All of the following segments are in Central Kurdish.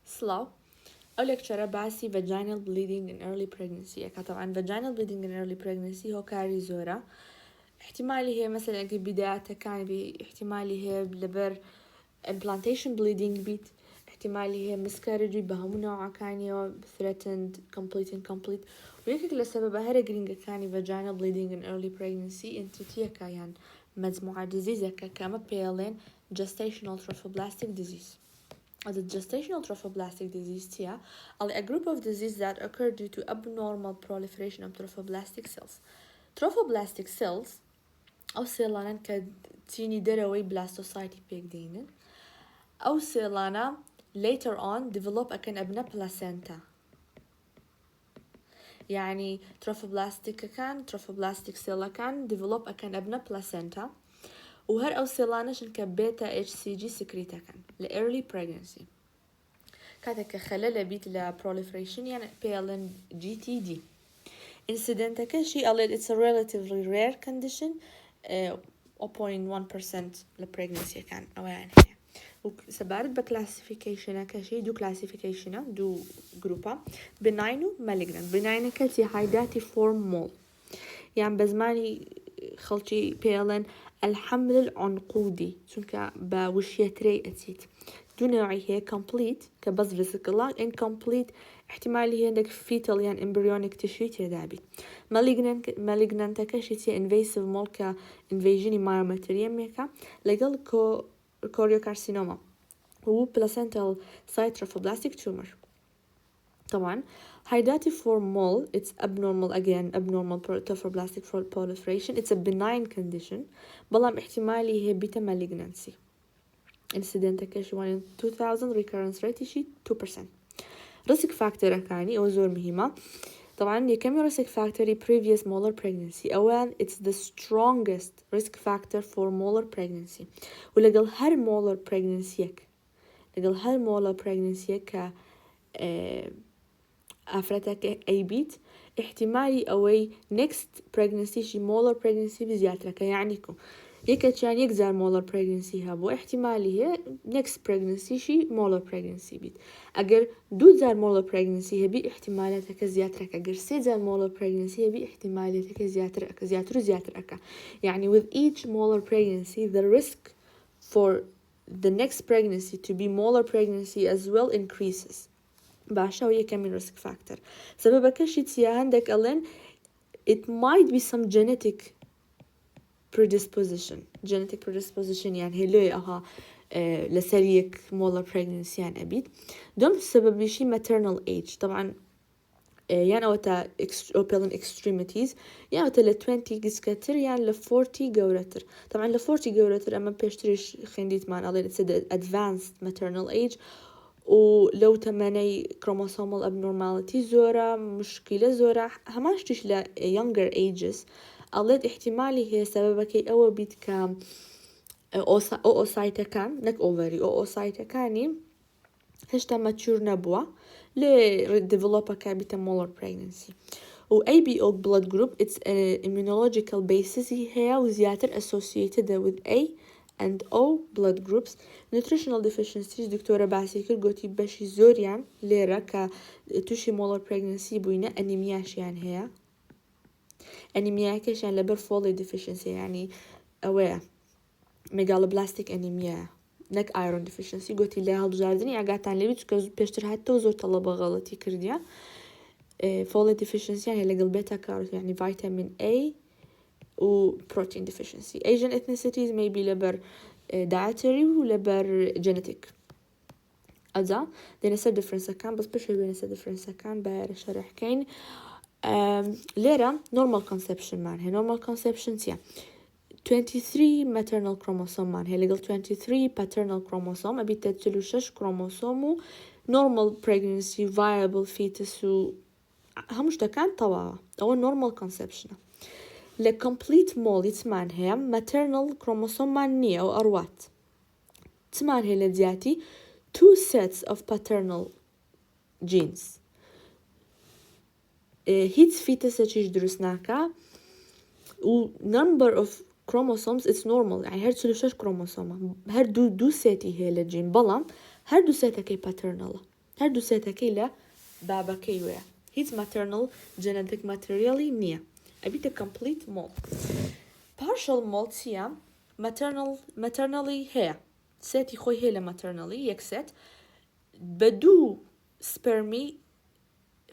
سلاو أو لكتشرة باسي vaginal bleeding in early pregnancy. طبعا vaginal bleeding in early pregnancy هو كاري زورة احتمالي هي مثلا بداياتها كان احتمالي هي لبر implantation bleeding بيت احتمالي هي miscarriage بهم نوعا كانيو threatened complete incomplete ويكك لسبب هذا جرينجا كاني vaginal bleeding in early pregnancy انت تيكا يعني مجموعة disease كما بيلين gestational trophoblastic disease. The gestational trophoblastic disease تيا a group of diseases that occur due to abnormal proliferation of trophoblastic cells. Trophoblastic cells أو سيلانا كتيني دروي blastocyte بيك دينن أو سيلانا later on develop أكن أبنى placenta. يعني trophoblastic cell كان develop أكن أبنى placenta وهر أو سيلانا شنك بيتا HCG سكريتا كان ل early pregnancy كاتك خلال بيت ل proliferation يعني PLN GTD. Incident كشي قال it's a relatively rare condition 0.1% ل pregnancy كان أو يعني وسبارت بكلاسيفيكيشنا كشي دو كلاسيفيكيشنا دو جروبا benign و malignant. benign كتي هايداتي form mole يعني بزماني خلطي PLN الحمل العنقودي شنك بوشية ري أتيت دو نوعي هي complete كبز فيسيكلا incomplete احتمالي هي عندك fetal يعني embryonic tissue تدابي malignant كشيتي invasive مولكا invasion myometrium ميكا لقل كوريوكارسينوما هو placental site trophoblastic tumor. طبعا هيداتي form mole it's abnormal trophoblastic proliferation it's a benign condition بلام احتمالي هي beta malignancy. incident كشي 1 in 2000 recurrence rate شي 2%. risk factor كاني أو زور مهمة طبعا يكمل risk factor previous molar pregnancy أولا it's the strongest risk factor for molar pregnancy ولقل هر molar pregnancy ك أفرتك أي بيت احتمالي أوي next pregnancy شي molar pregnancy بزيادتك يعنيكم يكتش يعني يكزار molar pregnancy هابو احتمالي هي next pregnancy شي molar pregnancy بيت أجر دو زار molar pregnancy هبي احتمالاتك زيادتك أجر سيزار molar pregnancy هبي احتمالاتك زيادتك يعني with each molar pregnancy the risk for the next pregnancy to be molar pregnancy as well increases. باشا وهي كمان risk factor سبب كشيت يا عندك ألين it might be some genetic predisposition يعني هلوي أها لسريك molar pregnancy يعني أبيد دون سبب شي maternal age طبعا يعني أوتا open extremities يعني أوتا ل 20 جسكتر يعني ل 40 جورتر طبعا ل 40 جورتر أما بيشتريش خنديت مان ألين it's advanced maternal age ولو تمني chromosomal abnormality زورة مشكلة زورة هماش تش ل younger ages قلت احتمالي هي سببك أول بيت كام oocyte كان نك ovary oocyte كاني هشتا mature نبوة ل develop كابيتا molar pregnancy و ABO blood group it's an immunological basis هي وزيادة associated with A and O blood groups. nutritional deficiencies دكتورة باسيكر قوتي باشي زوريان ليرا كتوشي molar pregnancy بوينة أنيمياش يعني هي أنيميا كيش يعني لبر folate deficiency يعني أوه megaloblastic أنيميا نك iron deficiency قوتي لها الجاردني عقاتان لبيت كز بيشتر حتى وزور طلبة غلطي كرديا folate deficiency يعني لقل بيتا كاروت يعني فيتامين A و protein deficiency. Asian ethnicities may be لبر dietary و لبر genetic. أدا دي نسا difference كان بس بشوي بنسا difference كان بار شرح كين ليرا normal conception معناها normal conception تيا 23 maternal chromosome معناها لقل 23 paternal chromosome أبي تتلو 6 chromosome normal pregnancy viable fetus و همش ده كان طبعا أو normal conception ل complete mole يتسمعنها maternal chromosome معنية أو أروات تسمعنها لدياتي 2 sets of paternal genes هيت fetus تشيش درسناكا و number of chromosomes it's normal يعني هر تسلوشش كروموسوم هر دو سيتي هي للجين بلام هر دو سيتا كي paternal هەردوو سێتەکەی لە بابەکەی وەیە هیچ maternal genetic material نییە ئەبیتە complete mole partial mole چییە maternally هەیە سێتی خۆی هەیە لە maternally یەک سێت بە دوو سپەرمی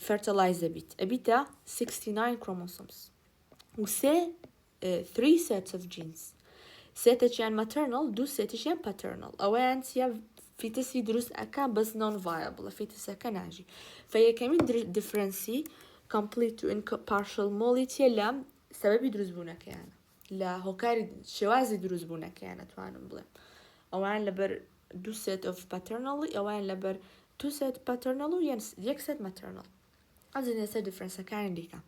fertilize ئەبیتە 69 chromosomes و سێ 3 sets of genes سێتێکیان maternal دوو سێتیشیان paternal ئەوەیان چیە فیتسی دروست ئەکا بەس non-viable فیتسەکە ناژی فەیەکەمین difference complete و partial mole چیە لە سەبەبی دروستبوونەکەیانە لە هۆکاری شێوازی دروستبوونەکەیانە توانم بڵێم ئەوان لەبەر دوو set of paternal ئەوان لەبەر two set paternal و یەک set maternal ئەزین ێستا differenceەکانی دیکە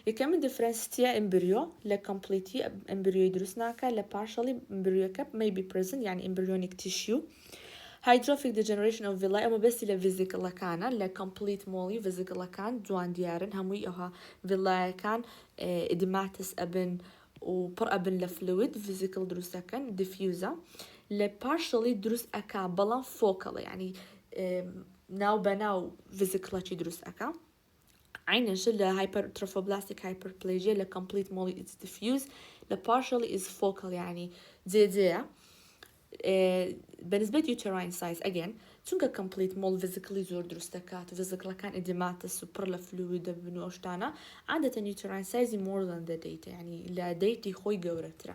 یەکەمین difference چیە ئەمبریۆ لە completely ئەمبریۆی دروست ناکە لە partially ئەمبریۆکە may be present یعنی embryonic tissue Hydrophic degeneration of villi ئەمە بەستی لە ڤیزیکڵەکانە لە complete mole ڤیزیکڵەکان جوان دیارن هەمووی ئەوها ڤیلایەکان ئیدماتس ئەبن و پڕ ئەبن لە فلوید ڤیزیکڵ دروستەکەن diffuser لە partially دروست ئەکا بەڵام فۆکەڵە یعنی ناو بەناو ڤیزیکڵەکی دروست ئەکا عینەش لە hypertrophoblast hyperplasia لە complete mole it's diffuse لە partially is focal یعنی جێجێیە بەنسبەت uterine size again چونکە complete mole physically زۆر دروست دەکات و ڤیزیکڵەکان ئیدماتس و پڕ لە فلوید دەبن و ئەوشتانە عادەتەن uterine size more than the data یعنی لە دەیتی خۆی گەورەترە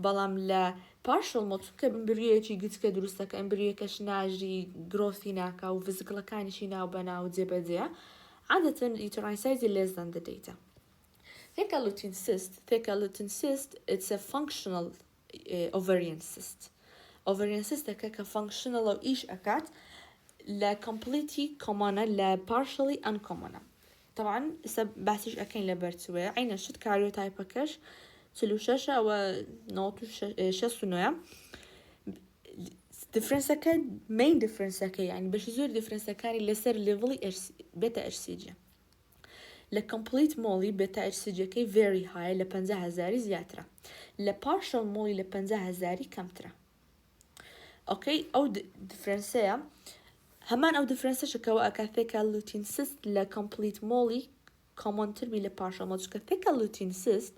بەڵام لە partial mole چونکە ئەمبریۆیەکی گچکە دروست دەکە ئەمبریۆکەش ناژی گرۆثی ناکا و ڤیزیکڵەکانیشی ناو بەناو جێبەجێ عادەتەن uterine size less than the data theca lutein cyst it's a functional ovarian cyst ovarian cystەکە کە functional و ئیش ئەکات لە completely common لە partially uncommon طبعا باسیش ئەکەین لە بەرچوەیە عینە شت کاریۆتایپەکەش 46 ئەوە 69 differenceەکە main differenceەکە یعنی بەشی زۆر differenceەکانی لەسەر لێڤڵی بێتە HCG لە complete mole بێتە HCG-کەی very high لە 50,000 زیاترە لە partial mole لە 50,000 کەمترە اوكي او differenceيا همان او differenceش كوا theca lutein cyst لا complete mole common تربي ل partial mole theca lutein cyst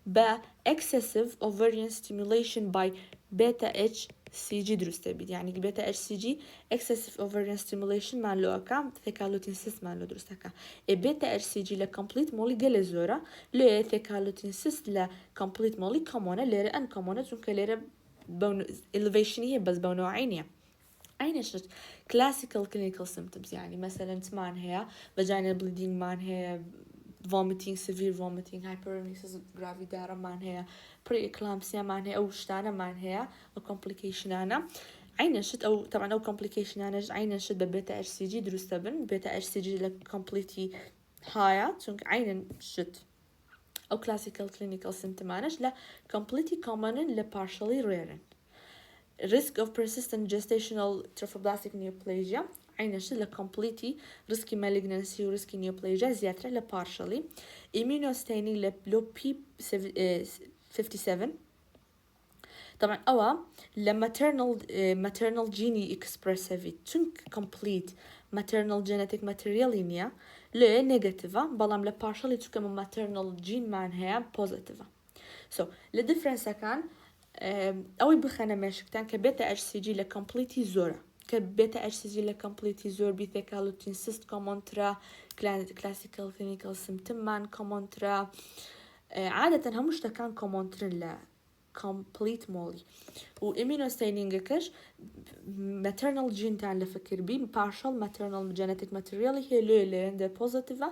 با excessive ovarian stimulation by beta HCG درسته بيد يعني beta HCG excessive ovarian stimulation مان لو أكام theca lutein cyst مان لو درسته كا beta HCG ل complete mole قل زورا ل theca lutein cyst ل complete mole common ليرة uncommon چونك ليرة elevation هي بس بنوعين عين شت classical clinical symptoms يعني مثلا تمان هي vaginal bleeding مان هي vomiting severe vomiting hyperemesis gravidarum مان هي preeclampsia مان هي أو شتانة مان هي أو complication أنا عين شت أو طبعا أو complication أنا عين شت ببيتا HCG درست بن بيتا HCG ل completely high چونك عين شت أو classical clinical symptoms لا completely common لا partially rare risk of persistent gestational trophoblastic neoplasia عينش لا completely risky malignancy و risky neoplasia زيادة لا partially immunostaining لا low P57 طبعا أوا لا maternal gene expressive تنك complete maternal genetic material إنيا لا negative بلام لا partially تكمل maternal gene معناها positive so the difference كان أوي بخنا ماشكتان كبيتا HCG لا completely زورا كبيتا HCG لا completely زور بيثيكا لوتين cyst كومونترا classical clinical symptom مان كومونترا عادة همش تكان كومونترا لا complete mole و immunostaining كش maternal gene تاع لفكر بي partial maternal genetic material هي لو عند positive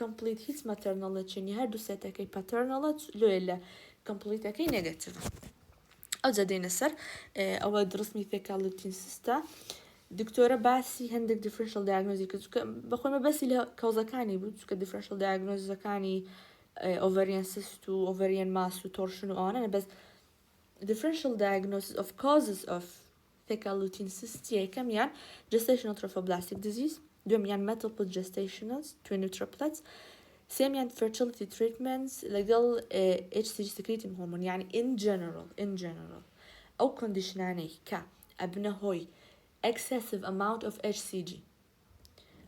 complete hits maternal gene هادو ساتكي paternal لو complete كي negative أو زادين السر أو درس ميثيكا لوتين سيستا دكتورة باسي هندك differential diagnosis بخون ما بس لها كوزا كاني بتوك differential diagnosis كاني ovarian cyst و ovarian mass و torsion و أنا بس differential diagnosis of causes of theca lutein cyst كم يعني gestational trophoblastic disease دوم يعني multiple gestationals twin triplets سام يعني fertility treatments لقل HCG secreting hormone يعني in general أو conditionاني كأبنه هوي excessive amount of HCG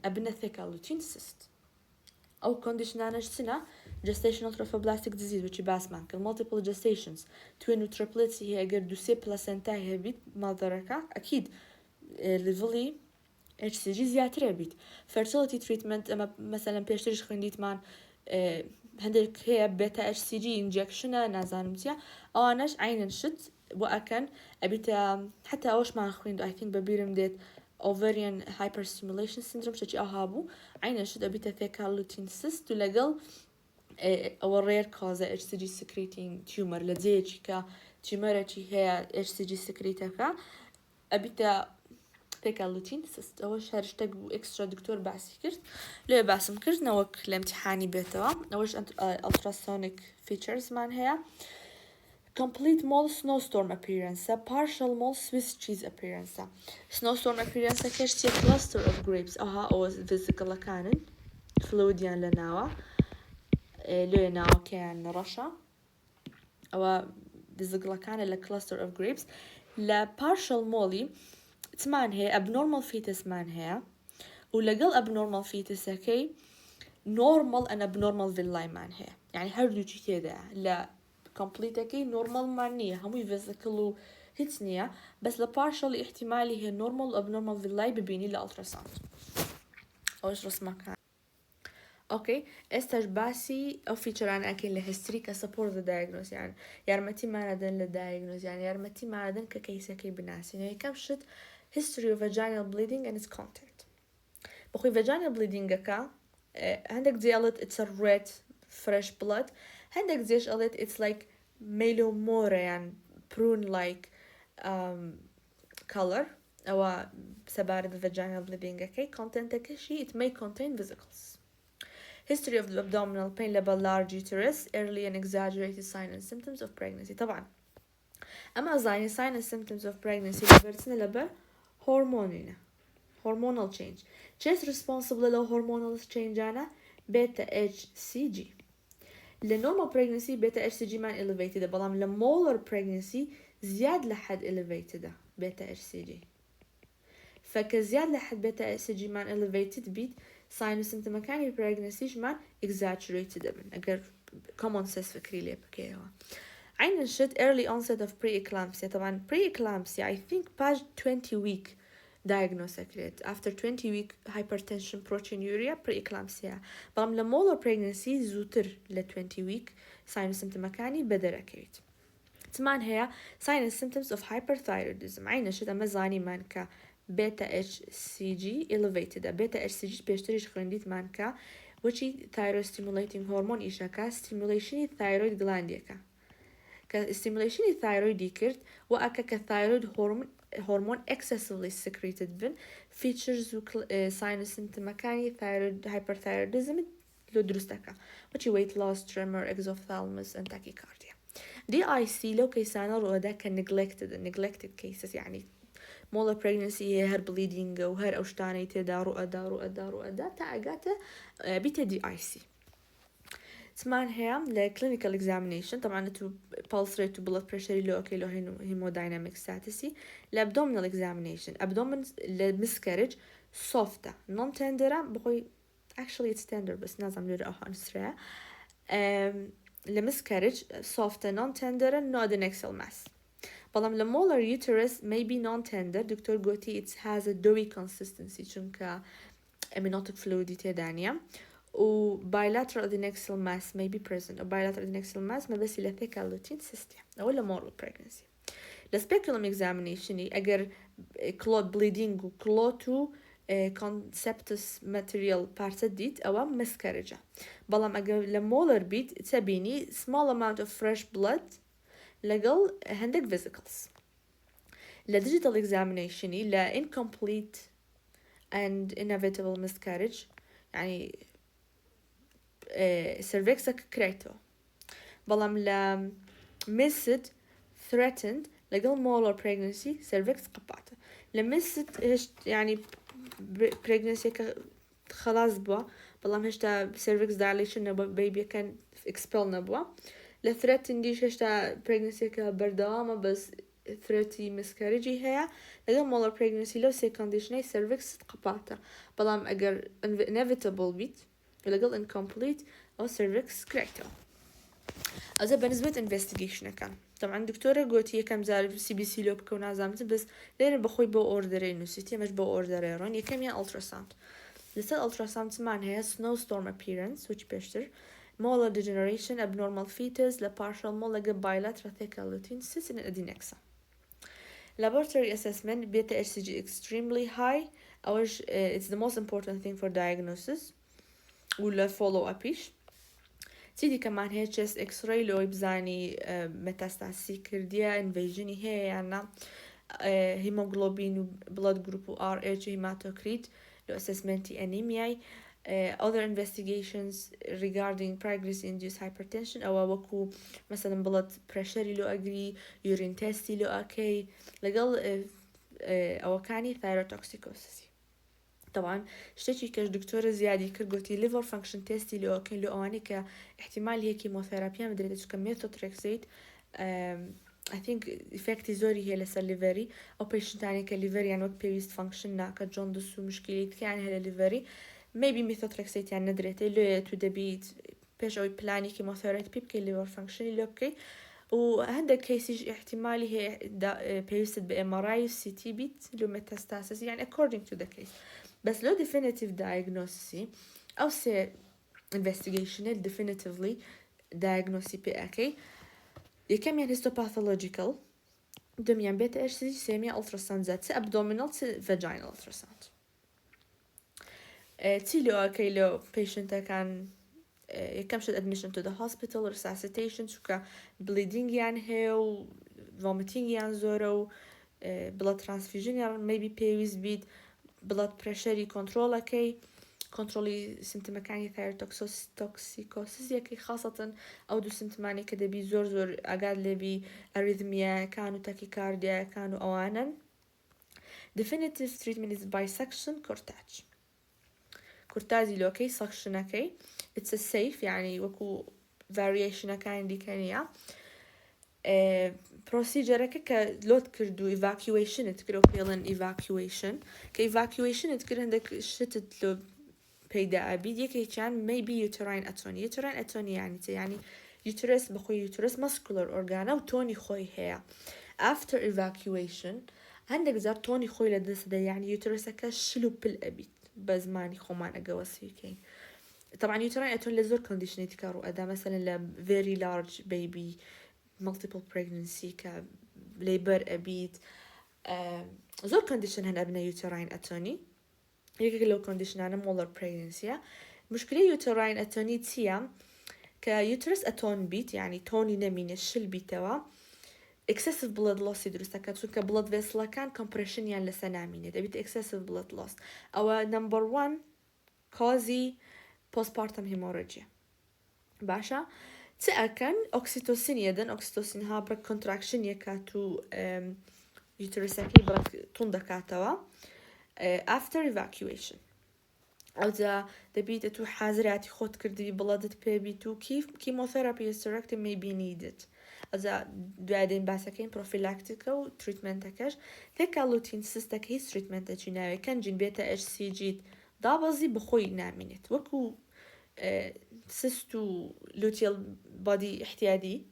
أبنى ثيكالوتين cyst أو conditionanش سنة gestational trophoblastic disease وشي باس مانك multiple gestations twin و triplets هي أجر دوسي placenta هي بيت مالدركة أكيد ليفلي HCG زياتر بيت fertility treatment أما مثلا بيشتريش خنديت مان هندك هي بيتا HCG injection نازانم تيا أو أناش عين شت وأكن أبيتا حتى أوش ما خندو I think ببيرم ديت ovarian hyperstimulation syndrome شتي أهابو عين شت أبيتا ثيكالوتين cyst ولقل أو rare cause HCG secreting tumor لديك كا tumor هي HCG secreting أبيتا ثيكالوتين cyst أوش هرشتق إكسترا دكتور بعسي كرت ليه بعسم كرت نوك لامتحاني بيتوا أوش ultrasonic features مان هي complete mole snowstorm appearance partial mole Swiss cheese appearance snowstorm appearance كشتي cluster of grapes أو physical كانن فلويديان لناوا ليه ناوا كان رشا أو physical كان cluster of grapes لا partial molly تمان هي abnormal fetus مان هي ولقل abnormal fetus هكي normal and abnormal villi مان هي يعني هردو شي كده لا complete هكي normal مانية همو physical هتنية بس لا partial احتمالي هي normal abnormal villi ببيني لألتراساوند أوش رسمك اوكي استاج باسي او فيتشر عن اكل لهستري كسبورت ذا دايجنوز يعني يرمتي ما ندن للدايجنوز يعني يرمتي ما ندن ككيسه كي بناس يعني كم شت history of vaginal bleeding and its content بخوي vaginal bleeding كا عندك ديالت it's a red fresh blood عندك زيش قالت it's like melomora يعني prune like color او سبارد vaginal bleeding كي content كشي it may contain vesicles history of the abdominal pain level large uterus early and exaggerated signs and symptoms of pregnancy طبعا أما زين signs and symptoms of pregnancy لبرتنا لبر hormonal change chest responsible لو hormonal change أنا beta HCG لnormal pregnancy beta HCG man elevated بلام لmolar pregnancy زياد لحد elevated beta HCG فكزياد لحد beta HCG man elevated بيت sign symptom مكاني pregnancy man exaggerated ابن أجر common sense فكري ليه بكيها عين الشد early onset of preeclampsia طبعا preeclampsia I think past 20 week diagnosis accurate after 20 week hypertension proteinuria preeclampsia بلام لmolar pregnancy زوتر ل 20 week sign symptom مكاني بدر accurate تمان هي sign symptoms of hyperthyroidism عين الشد أما زاني مانكا beta HCG elevated beta HCG بيشتريش خلنديت مانكا وشي thyroid stimulating hormone إيشاكا stimulation thyroid gland يكا stimulation thyroid يكرت وأكا كthyroid hormone excessively secreted بن features signs symptom مكاني thyroid hyperthyroidism لو درستكا وشي weight loss tremor exophthalmos and tachycardia DIC لو كيسانا رؤدا neglected cases يعني molar pregnancy هي هر bleeding وهر أوشتاني تدا رؤدا تاقاته بيتا DIC تمان هي ل clinical examination طبعا to pulse rate to blood pressure لو أوكي لو hemodynamic status ل abdominal examination abdomen ل miscarriage soft non-tender بقول actually it's tender بس نازم لرأها نسرع ل miscarriage soft non-tender no adnexal mass بلام molar uterus may be non-tender دكتور قوتي it has a doughy consistency چونك amniotic fluid تدانيا و bilateral adnexal mass may be present و bilateral adnexal mass ما بس إلى thicalotine cyst أو moral pregnancy the speculum examination أجر clot bleeding و clot و conceptus material parts ديت أو miscarriage بلام أجر molar بيت تبيني small amount of fresh blood لقل عندك vesicles لا digital examination لا incomplete and inevitable miscarriage يعني cervix كريتو بلام لا missed threatened لقل molar pregnancy cervix قبعته لا missed يعني pregnancy خلاص بوا بلام هشتا cervix dilation baby كان expel نبوا لثريتن دي شتا pregnancy كبردوامة بس 30 miscarriage هي لقل molar pregnancy لو سي condition cervix قبعته بلام أجر inevitable بيت لقل incomplete أو cervix correcto. أذا بالنسبة investigation كان طبعا دكتورة قلت هي كم زال سي بي سي لو بكون عزامت بس لين بخوي بو اوردري نسيتي مش بو اوردري رون يكم يعني ultrasound لسه ultrasound معناها snowstorm appearance which بيشتر molar degeneration abnormal fetus la partial molar bilateral thecal lutein cyst in adnexa. Laboratory assessment beta HCG extremely high it's the most important thing for diagnosis ولا follow up إيش تيجي كمان هي chest x-ray لو يبزاني ميتاستاسي كرديا invasion هي يعني hemoglobin blood group RH hematocrit لو assessment anemia other investigations regarding pregnancy-induced hypertension أو وكو مثلا blood pressure لو أجري urine test لو أكي لقل أو كاني thyrotoxicosis. طبعا اشتكي كاش دكتورة زيادة كرقوتي liver function test لو أكي لو أواني كاحتمال هي كيموثيرابيا مدري تشكا ميثوتريكسيت I think effect زوري هي لسا ليفري أو patient يعني كليفري يعني وقت بيست function ناكا جوندس ومشكلة يعني هلا ليفري maybe methotrexate يعني ندريتي لو تدبيت بيش أو بلاني كيموثيرابي بكي liver function اللي أوكي وهذا كيس احتمالي هي بيست بMRI CT بيت لو metastasis يعني according to the case بس لو definitive diagnosis أو سي investigational definitively diagnosis بأكي يكم يعني histopathological دم يعني بيتا إيش سيميا ultrasound ذات سي abdominal سي vaginal ultrasound تيلو أكي لو patient كان يكم شد admission to the hospital resuscitation شوكا bleeding يعني هي و vomiting يعني زورو blood transfusion يعني maybe pay with beat blood pressure control أكي control symptomacani thyrotoxicosis يكي خاصة أو دو symptomani كده بي زور أقاد لبي arrhythmia كانوا tachycardia كانوا أوانا. definitive treatment is bisection cortage لو كي suction أكي it's a safe يعني وكو variation كان دي كانيا procedure كلوت كردو evacuation تكرو بيلن evacuation evacuation تكر عندك شتت لو بيدا أبيد يكي كان maybe uterine atony يعني uterus بخوي uterus muscular organ أو توني خوي هي after evacuation عندك زار توني خوي لدس ده يعني uterus كشلو بالأبيد بزماني خومان أجواسي كين طبعا uterine atony لزور condition يتكارو أدا مثلا ل very large baby multiple pregnancy ك labor أبيد زور condition هن أبناء uterine atony يجي لو condition أنا molar pregnancy مشكلة uterine atony تيام كuterus atone بيت يعني توني نمين الشل بيتوا excessive blood loss يدرس كاتسوكا blood vessel كان compression يعني لسنامين تبيت excessive blood loss أو number 1 cause postpartum hemorrhage باشا تأكن أكسيتوسين يدن أكسيتوسين ها برك contraction يكاتو uterusaki برك تندكاتوا after evacuation أو دبيت تو حازراتي خود كردي بلادت بيبي تو كيف chemotherapy hysterectomy may be needed أذا بعدين باسكين prophylactic أو treatment كاش ثك اللوتين سيستك هي treatment أجنبي كان جين بيتا إش سي جي ضابزي بخوي نامينت وكو سيستو لوتيل بادي احتيادي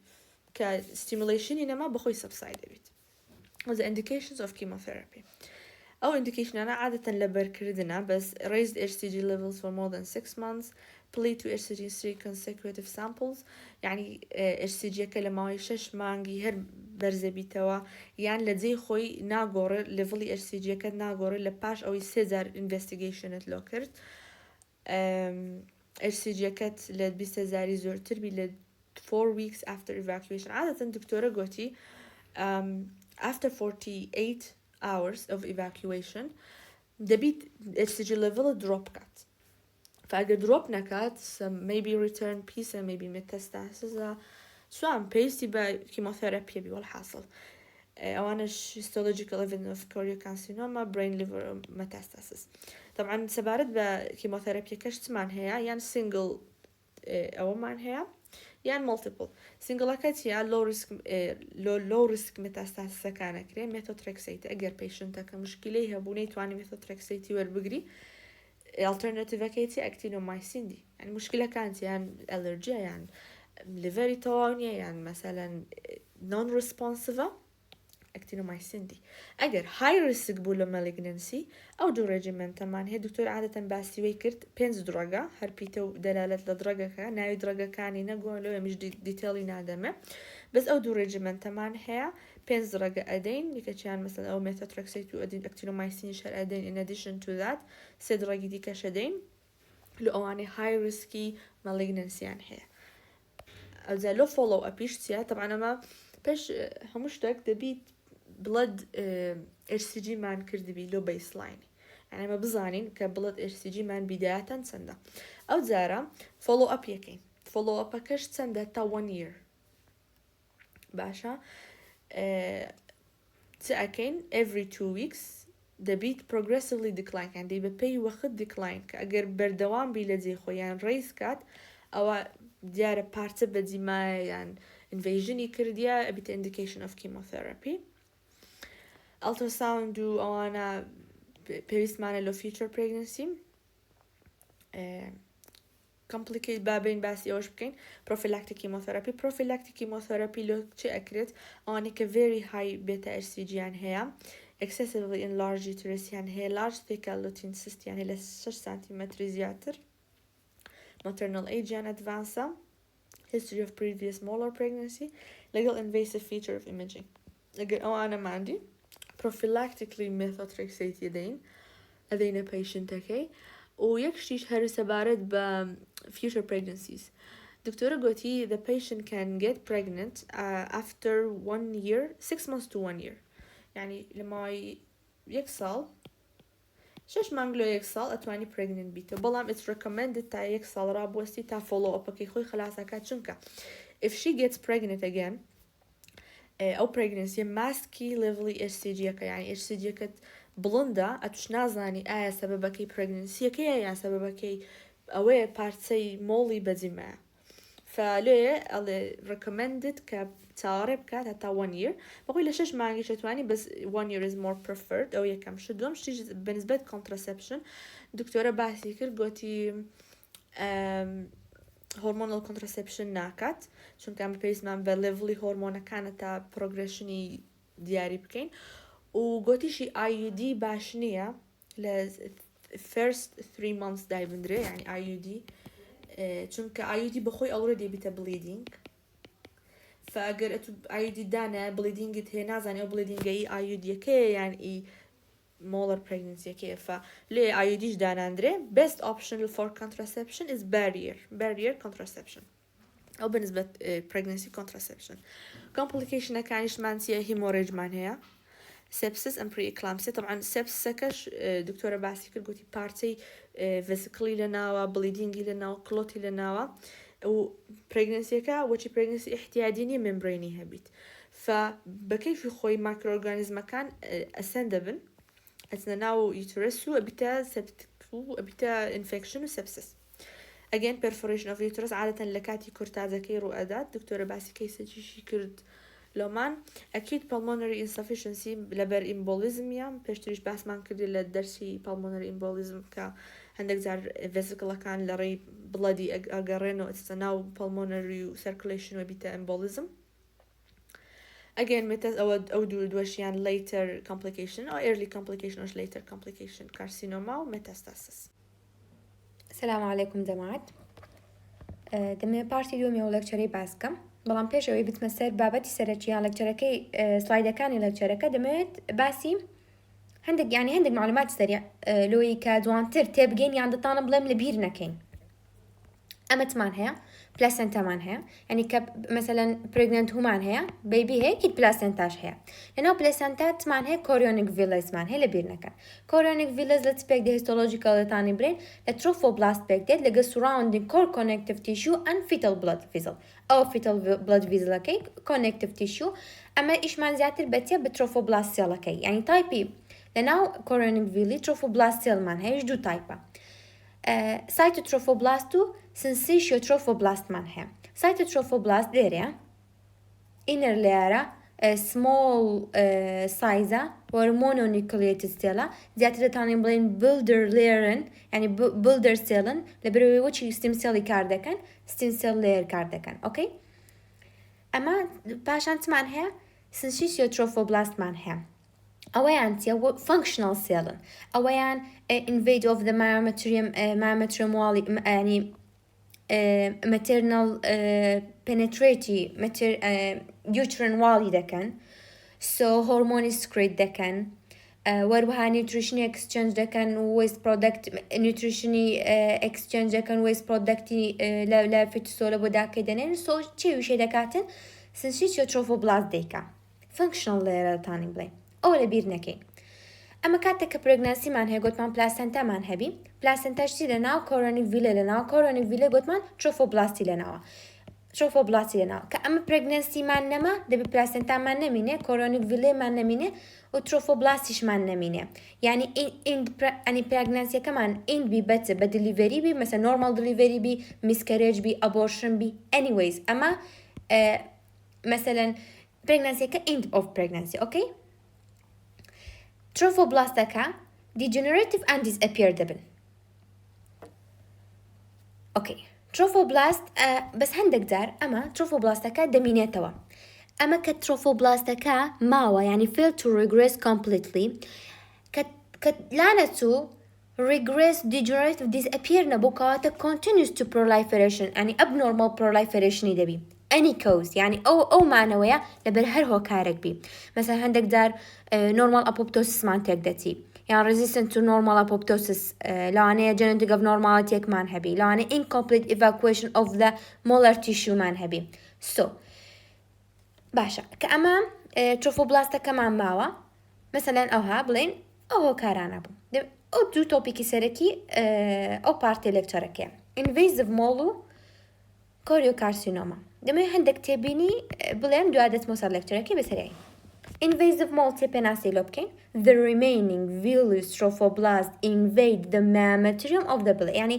كstimulation إنما بخوي subside بيت أذا indications of chemotherapy أو indication أنا عادة لبر كردنا بس raised HCG levels for more than 6 months plea to HCG 3 consecutive samples يعني HCG كلمة شش مانجي هر برزة بيتوا يعني لدي خوي ناقور level HCG كد ناقور لباش أو يسيزر investigation تلوكرت HCG كد لد بيسيزاري زور تربي لد 4 weeks after evacuation عادة دكتورة قوتي after 48 hours of evacuation دبيت HCG level drop cut فأجر drop نكات maybe return piece maybe metastasis سواء pace يبقى chemotherapy يبقى والحاصل أو أنا histological evidence of choriocarcinoma brain liver metastasis طبعا سبارد بكيموثيرابي كاش تمان هي يعني single أو مان هي يعني multiple سنگڵەکەت یا low risk مێتاستاسەکانەکرێ مێتۆترێکسیت ئەگەر پێشنتەکە مشکلەی هەبوو نەیتوانی مێتۆترێکسیتی وەربگری ئالتەرنەتیڤەکەیتی ئەکتینۆمایسین دی يعني مشکلەکان یان ئەلەرجیە یان لیڤەری تەواو نییە یان مەسەلەن non responsive ئەکتینۆمایسین دی ئەگەر های ریسک بوو لە مەلیگنەنسی ئەو دوو ڕێجیمەنتەمان هەیە دکتۆر عادەتەن باسیوەی کرد 5 درۆگە هەرپیتە و دەلالەت لە درۆگەکە ناوی درۆگەکانی نەگۆڵەوە ئەمیش دیتێڵی نادەمێ بەس ئەو دوو ڕێجیمەنتەمان هەیە 5 درۆگە ئەدەین یەکەچیان مەسەڵەن ئەو مێتۆترێکسیت و ئەدین ئەکتینۆمایسینی شەر ئەدەین in addition to that 3 درۆگی دیکەش ئەدەین لە ئەوانەی های ریسکی مەلیگنەنسیان هەیە ئەوجا لۆ فۆلۆ ئەپیش چیە طبعا ئەمە پێش هەموو شتێک دەبیت بڵد HCG مان کردبی لۆ بیسلاینی يعني ئەمە بزانین کە بڵد HCG مان بیدایەتەن چەندە ئەو جارە فۆلۆ ئەپ یەکەین فۆلۆ ئەپەکەش چەندە تا 1 year باشە چ ئەکەین every 2 weeks دەبیت progressively decline کەن دەی بە پێی وەخت decline کە ئەگەر بەردەوام بی لە جێ خۆیان ڕێز کات ئەوە دیارە پارچە بەجیمایە یان invasionی کردیە ئەبیتە indication of chemotherapy ultrasound و ئەوانە پێویستمانە لە future pregnancy complicate بابین باسی ئەوش بکەین prophylactic chemotherapy لۆ چی ئەکرێت ئەوانەی کە very high beta HCG یان هەیە excessively enlarged uterus یان هەیە large thecal lutein cyst یان هەیە لە 6 سانتیمەتری زیاتر maternal age یان advance history of previous molar pregnancy legal invasive feature of imaging ئەگەر ئەوانە ماندی prophylactically methotrexate ئەدەینە پەیشنتەکەی و یەک شتیش هەر سەبارەت بە future pregnancies دکتۆرە گوتی the patient can get pregnant after 1 year 6 months to 1 year يعني لە ماوەی 1 ساڵ 6 مانگ لە 1 ساڵ ئەتوانی pregnant بیتە بەڵام it's recommended تا 1 ساڵ ڕابوەستی تا follow upەکەی خۆی خلاصەکات چونکە if she gets pregnant again ئەو pregnancy ماسکی level HCG یەکە یعنی HCG یەکەت بڵندە ئەتوش نازانی ئایا سەبەبەکەی pregnancy-یەکەیە یان سەبەبەکەی ئەوەیە پارچەی مۆڵی بەجیمایە فلێ ئەڵێ recommended کە چاوەڕێ بکات هەتا 1 year بەخۆی لە 6 مانگیش ئەتوانی بەس 1 year is more preferred ئەو یەکەم شت دووەم شتیش بەنسبەت contraception دکتۆرە باسی کرد گوتی hormonal contraception ناکات چونکە ئەمە پێویستمان بە لێڤڵی هۆرمۆنەکانە تا پرۆگرێشنی دیاری بکەین و گوتیشی IUD باش نییە لە first 3 months دایبندرێ یعنی IUD چونکە IUD بەخۆی ئەوڕێ دەبیتە bleeding فەگەر IUD دانە bleedingت هەیە نازانێ ئەو bleedingەی IUD یەکەیە یان ئی molar pregnancy یەکەیە لێ IUDش داناندرێ best option for contraception is barrier contraception ئەو بەنسبەت pregnancy contraception complicationەکانیشمان چیە hemorrhageمان هەیە sepsis and preeclampsia طبعا sepsەکەش دکتۆرە باسی کرد گوتی پارچەی vesically لە ناوە bleedingi لە ناوە کلۆتی لە ناوە و pregnancy-یەکە وەچی pregnancy احتیاجی نیە membrane هەبیت فبەکەیفی خۆی ماکرۆۆرگانیزمەکان ئەسەن دەبن ئەچنە ناو uterus و ئەبیتە septic و ئەبیتە infection و sepsis again perforation of uterus عادەتەن لە کاتی کورتازەکەی ڕوئەدات دکتۆرە باسی کەیسەجیشی کرد لۆمان acute pulmonary insufficiency لەبەر embolism پێشتریش باسمان کردی لە دەرسی pulmonary embolism کە هەندێک جار vesicleەکان لە ڕێی بڵەدی ئەگەڕێنەوە ئەچتە ناو pulmonary و circulation و ئەبیتە embolism again ئەو دووەشیان later complication or early complication or later complication carcinoma و metastasis. السلام عليكم جماعة دمي بارتي دومي و لەکچەرەی باسکەم بەڵام پێشەوەی بچمە سەر بابەتی سەرەکیان لەکچەرەکەی سلایدەکانی لەکچەرەکە دەمەوێت باسی هەندێک معلومات سەریع لۆی کە جوانتر تێبگەین یان دەتانە بڵێم لە بیر نەکەین ئەمەتمان هەیە پلاسنتامان هەیە یعنی کە مثلا پرێگنەنت هومان هەیە بەیبی هەیە کیت پلاسنتاش هەیە لەناو پلاسنتاتمان هەیە کۆریۆنیک ڤیلەزمان هەیە لە بیر نەکەن کۆریۆنیک ڤیلەز لە چ پێک دێت هیستۆلۆژیکەڵەتانی برین لە ترۆفۆبلاست پێک دێت لەگە سوراوندینگ کۆر کۆنێکتیڤ تیشو ئەن فیتەل بڵەد ڤیزڵ ئەوە فیتەل بڵەد ڤیزڵەکەی کۆنێکتیڤ تیشو ئەمە ئیشمان زیاتر بەتێ بە ترۆفۆبلاست سێڵەکەی یعنی تایپی لەناو کۆریۆنیک ڤیلی ترۆفۆبلاست سێڵمان هەیەش دوو تایپە سایتۆترۆفۆبلاست و سنسیشیۆترۆفۆبلاستمان هەیە سایتە ترۆفۆبلاست لێرەیە inner layer small size mononucleated cell زیاتر دەتوانین بڵێن builder layerن یعنی builder cellن لە بەرەوەی وەچی stem cell کار دەکەن stem cell layer کار دەکەن ئۆکەی ئەمە پاشان چمان هەیە syncytial trophoblastمان هەیە ئەوەیان چیە functional cellن ئەوەیان invade of the myometrium wall ینی maternal penetrati uterine wall دەکەن so hormone secrete دەکەن وەروەها nutrition exchange دەکەن waste product nutrition exchange دەکەن waste product لە فیتوسۆلە بۆ داکەی دەنێن so چی وشەی دەکاتن syncytial trophoblast دەیکا functional layer دەتانین بڵێن ئەو لە بیر نەکەین ئەمە کاتێک کە پرێگنانسیمان هەیە گوتمان پلاسەنتامان هەبی پلاسەنتاشتی لەناو کۆرۆنیک ڤیلە لەناو کۆرۆنیک ڤیلە گوتمان ترۆفۆبلاستی لەناوە ترۆفۆبلاستی لەناوە کە ئەمە پرێگنانسیمان نەما دەبێت پلاسەنتامان نەمینێ کۆرۆنیک ڤیلەیمان نەمینێ و ترۆفۆبلاستیشمان نەمینێ یعنی ئەنی پرێگنانسیەکەمان ئیندبی بەچە بە دلیڤەری بی مەسە نۆرمال دلیڤەری بی میسکەرێج بی ئەبۆرشن بی anyways ئەمە مەسەلەن پرێگنانسیەکە end of pregnancy ئۆکەی ترۆفۆبلاستەکە degenerative and disappear دەبن ئۆکەی ترۆفۆبلاست بەس هەندێک جار ئەمە ترۆفۆبلاستەکە دەمینێتەوە ئەمە کە ترۆفۆبلاستەکە ماوە ینی fail to regress completely کە لانەچوو regress degenerative disappear نەبوو کەواتە continuous to proliferation ینی abnormal proliferationی دەبی any cause يعني أو معنوية لبر هر هو كارك بي مثلا عندك دار normal apoptosis مان تقدتي يعني resistant to normal apoptosis لانه genetic of normality مان هبي لانه incomplete evacuation of the molar tissue مان هبي so باشا كأما تروفوبلاستا كمان ماوا مثلا أوها بلين أو كارانا بو أو دو توبيكي سركي أو بارتي لكتوركي invasive molo choriocarcinoma دەمەوێت هەندێک تێبینی بڵێم دوادەت مۆسەر لەکتۆرەکەی بەسەریایی invasive mole تێ پێناسی لۆ بکەین the remaining villus trophoblast invade the myometrium of the belly یعنی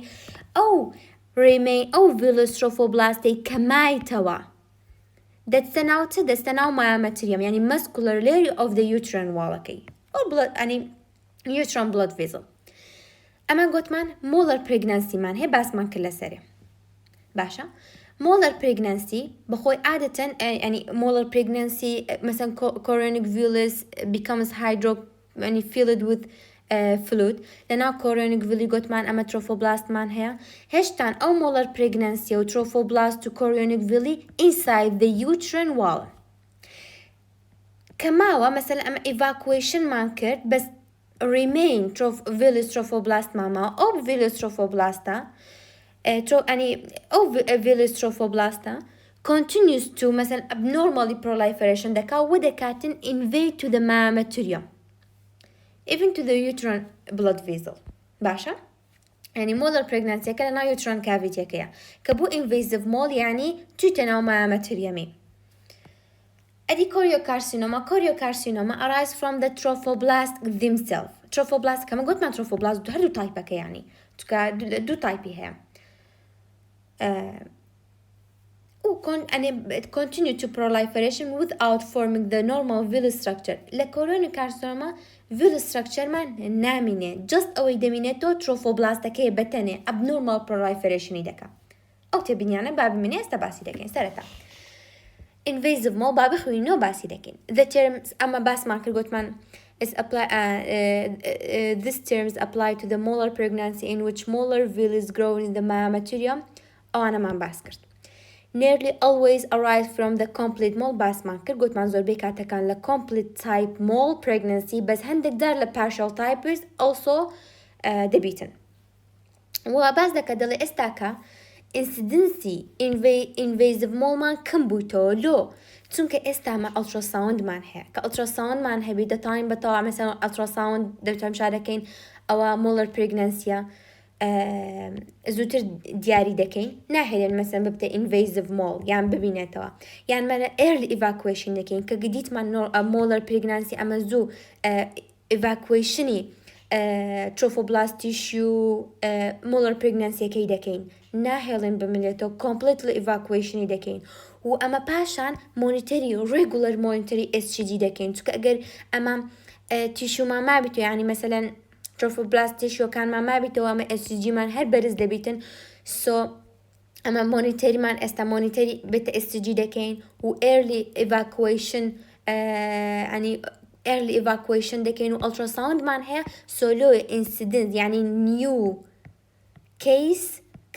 ئەو villus trophoblastەی کە مایتەوە دەچتە ناو myometrium یعنی muscular layer of the uterine wallەکەی ئەو blood ینی uterine blood vessel ئەمە گوتمان molar pregnancy مان هەیە باسمان کرد لەسەرێ باشە molar pregnancy بخوي عادة يعني molar pregnancy مثلا chorionic villus becomes يعني filled with fluid لنا chorionic villus قلت مان أما trophoblast مان هي هشتان أو molar pregnancy أو trophoblast to chorionic villus inside the uterine wall كماوا مثلا أما evacuation مان كرت بس remain villus trophoblast ماما أو villus trophoblasta يعني أو villus trophoblasta continues to مثلا abnormally proliferation دكا ودكاتن invade to the myometrium even to the uterine blood vessel باشا يعني molar pregnancy كلا uterine cavity كيا كبو invasive mole يعني تتناو myometrium أدي choriocarcinoma arise from the trophoblast themselves trophoblast كما قلت ما trophoblast هردو تايبك يعني دو تايبي هي it continue to proliferation without forming the normal villus structure. La choriocarcinoma villus structure man نامينه just أو يدمينه trophoblast كي بتنه abnormal proliferation دكا. أو تبينيانه باب منه استباسي دكين سرطة. invasive mole باب خوينه باسي دكين. The terms أما باس ما كرقت من is apply these terms apply to the molar pregnancy in which molar villus grow in the myometrium. أنا ما باسكرت. Nearly always arise from the complete mole باس ما كرت قلت منظور بيكاتا كان ل complete type mole pregnancy بس هندك دار ل partial types also دبيتن. وباس دكا دلي استاكا incidency invasive mole مان كم بوتو لو چونکە ئێستا مە ئەڵتراساوندمان هەیە کە ئەڵتراساوندمان هەبی دەتوانین بەتەواو مەسەڵەن ئەڵتراساوند دەتوانین شارەکەین ئەوە مۆلەر پرێگنەنسیە زووتر دیاری دەکەین ناهێنن مەسەن ببتە invasive mole یان ببینێتەوە یان مەرە early evacuation دەکەین کە گدیتمان مۆلەر پرێگنەنسی ئەمە زوو evacuationi trophoblast tissue molar pregnancy كي دكين ناهێڵن بملێتەوە completely evacuationi دەکەین و ئەمە پاشان مۆنیتەری regular مۆنیتەری SCG دەکەین چونکە ئەگەر ئەمە تیشومان مابیتەوە ینی مەسەلەن ترۆفۆبلاست تیشوەکانمان مابیتەوە ئەمە SCGمان هەر بەرز دەبیتن سۆ ئەمە مۆنیتەریمان ئێستا مۆنیتەری بێتە SCG دەکەین و early evacuation ینی early evacuation دەکەین و ئەلتراساوندمان هەیە سۆلۆی ئینسیدنت ینی نیو کەیس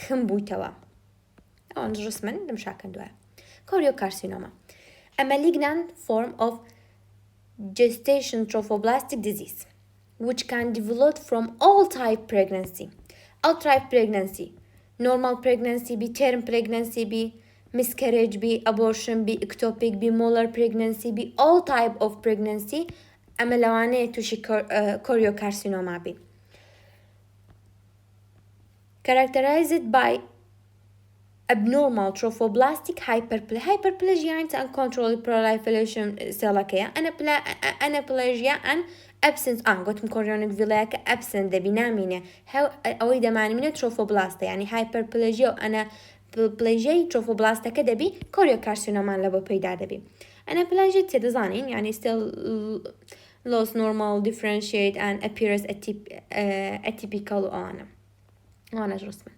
کم بوویتەوە ئەوەنج ڕسمن لەم شاکەندووە کۆریۆکارسینۆما ئەمە malignant form of gestation trophoblastic disease which can develop from all type pregnancy normal pregnancy be term pregnancy be miscarriage be abortion be ectopic be molar pregnancy be all type of pregnancy ئەمە لەوانەیە تووشی کۆریۆکارسینۆما بی characterized by abnormal trophoblastic hyperplasia يعني uncontrolled proliferation سێڵەکەیە anaplasia and absence گوتم کۆریۆنیک ڤیلایەکە absent دەبی نامینێ ئەوەی دەمانمینە ترۆفۆبلاستە ینی hyperplasia و anaplasia ترۆفۆبلاستەکە دەبی کۆریۆکارسینۆمان لە بۆ پەیدا دەبی anaplasia تێدەزانین ینی still loss normal differentiate and appears atypical ئەوانەش ڕسمن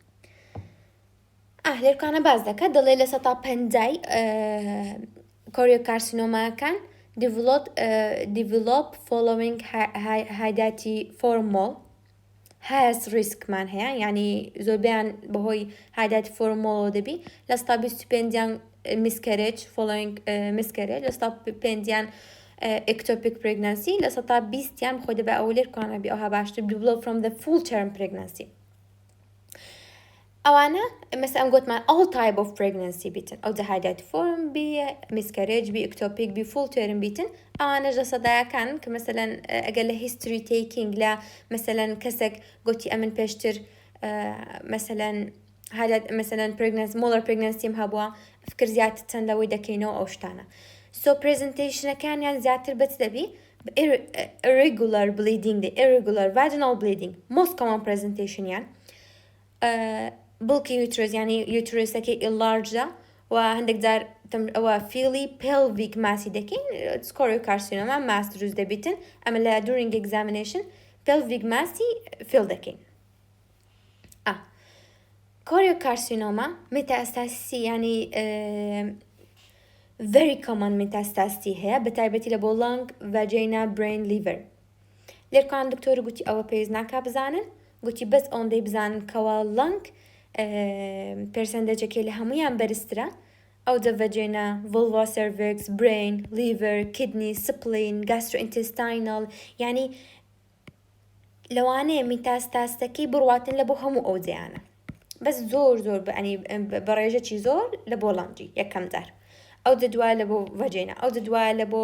لێرکانە باز دەکات دەڵێ لە سەتا پەنجای کۆریۆکارسینۆماکان develop following hydatidformal highest riskمان هەیە ینی زۆربیان بەهۆی hydatidformal دەبی لە سەتا 25 miscarriage following miscarriage لە سەتا 5 ectopic pregnancy لە سەتا 20 خۆ دەبێ ئەو لێرکانە بی ئەوها باشتر develop from the full term pregnancy ئەوانە مثلا گوتمان all type of pregnancy بیتن ئەو hydatidform بی miscarriage بی ectopic بی full term بیتن ئەوانەش لە سەدایەکان کە مثلا ئەگەر لە history taking لە مثلا کەسێک گوتی ئەمن پێشتر مثلا pregnancy molar pregnancy هەبووە فکر زیاتر چەند لەوەی دەکەینەوە ئەو شتانە so presentationەکانیان زیاتر بەچ دەبی irregular bleeding irregular vaginal bleeding most common presentation یان bulky uterus يعني uterusەکەی enlarged و هەندێک جار ئەوە feely pelvic mass دەکەین کۆریۆکارسینۆما mass دروست دەبیتن ئەمە لە during examination pelvic mass fill دەکەین کۆریۆکارسینۆما metastasis ینی very common metastasis هەیە بەتایبەتی لە بۆ lung vagina brain liver لێرکان دکتۆر گوتی ئەوە پێویست ناکا بزانن گوتی بەس ئەوەندەی بزانن کەوا lung پرسەنتێجەکەی لە هەمویان بەرزترە ئەو دە vagina vulva cervix brain liver kidney spleen gastrointestinal ینی لەوانەیە مێتاستاسەکەی بڕواتن لە بۆ هەموو ئەو جیانە بەس زۆر بەڕێژەی زۆر لە بۆ لەنجی یەکەم جار ئەو دەدوایە لە بۆ vagina ئەو دەدوایە لە بۆ